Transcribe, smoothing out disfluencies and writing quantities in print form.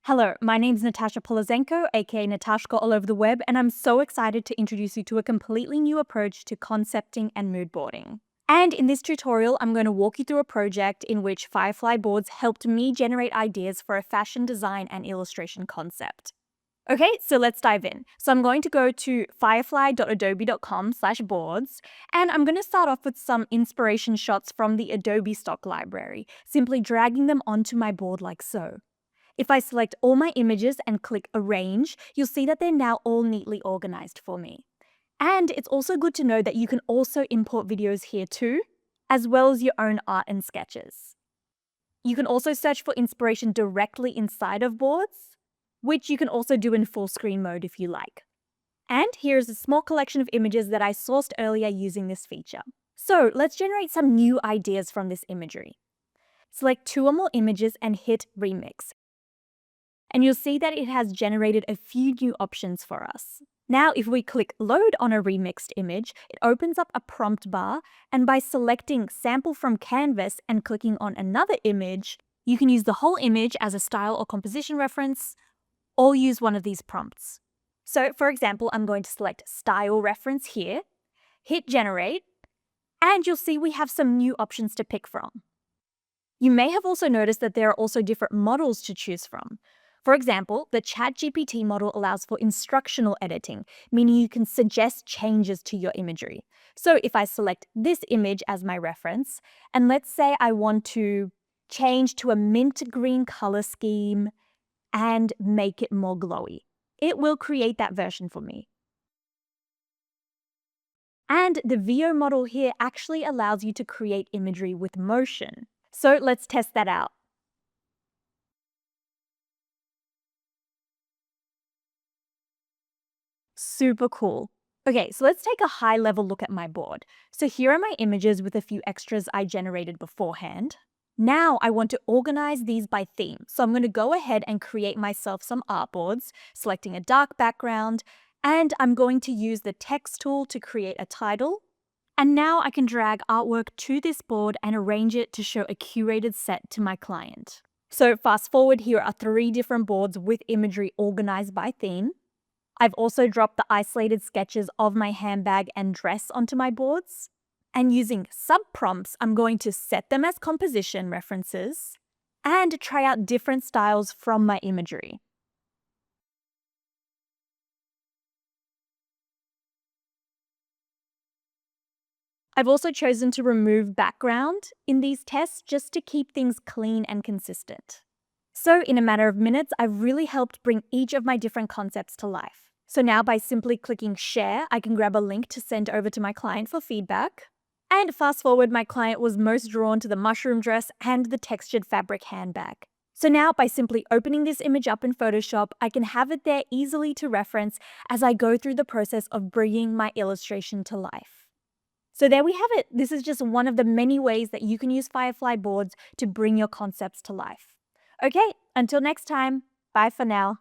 Hello, my name's Natasha Polozenko, aka Natashka all over the web, and I'm so excited to introduce you to a completely new approach to concepting and mood boarding. And in this tutorial, I'm going to walk you through a project in which Firefly Boards helped me generate ideas for a fashion design and illustration concept. Okay, so let's dive in. So I'm going to go to firefly.adobe.com/boards, and I'm going to start off with some inspiration shots from the Adobe stock library, simply dragging them onto my board like so. If I select all my images and click Arrange, you'll see that they're now all neatly organized for me. And it's also good to know that you can also import videos here too, as well as your own art and sketches. You can also search for inspiration directly inside of Boards, which you can also do in full screen mode if you like. And here's a small collection of images that I sourced earlier using this feature. So let's generate some new ideas from this imagery. Select 2 or more images and hit Remix. And you'll see that it has generated a few new options for us. Now, if we click Load on a remixed image, it opens up a prompt bar, and by selecting Sample from Canvas and clicking on another image, you can use the whole image as a style or composition reference, or use one of these prompts. So, for example, I'm going to select Style Reference here, hit Generate, and you'll see we have some new options to pick from. You may have also noticed that there are also different models to choose from. For example, the ChatGPT model allows for instructional editing, meaning you can suggest changes to your imagery. So if I select this image as my reference, and let's say I want to change to a mint green color scheme and make it more glowy, it will create that version for me. And the VO model here actually allows you to create imagery with motion. So let's test that out. Super cool. Okay, so let's take a high-level look at my board. So here are my images with a few extras I generated beforehand. Now I want to organize these by theme. So I'm going to go ahead and create myself some artboards, selecting a dark background, and I'm going to use the text tool to create a title. And now I can drag artwork to this board and arrange it to show a curated set to my client. So fast forward, here are 3 different boards with imagery organized by theme. I've also dropped the isolated sketches of my handbag and dress onto my boards. And using sub-prompts, I'm going to set them as composition references and try out different styles from my imagery. I've also chosen to remove background in these tests just to keep things clean and consistent. So in a matter of minutes, I've really helped bring each of my different concepts to life. So now by simply clicking share, I can grab a link to send over to my client for feedback. And fast forward, my client was most drawn to the mushroom dress and the textured fabric handbag. So now by simply opening this image up in Photoshop, I can have it there easily to reference as I go through the process of bringing my illustration to life. So there we have it. This is just one of the many ways that you can use Firefly Boards to bring your concepts to life. Okay, until next time, bye for now.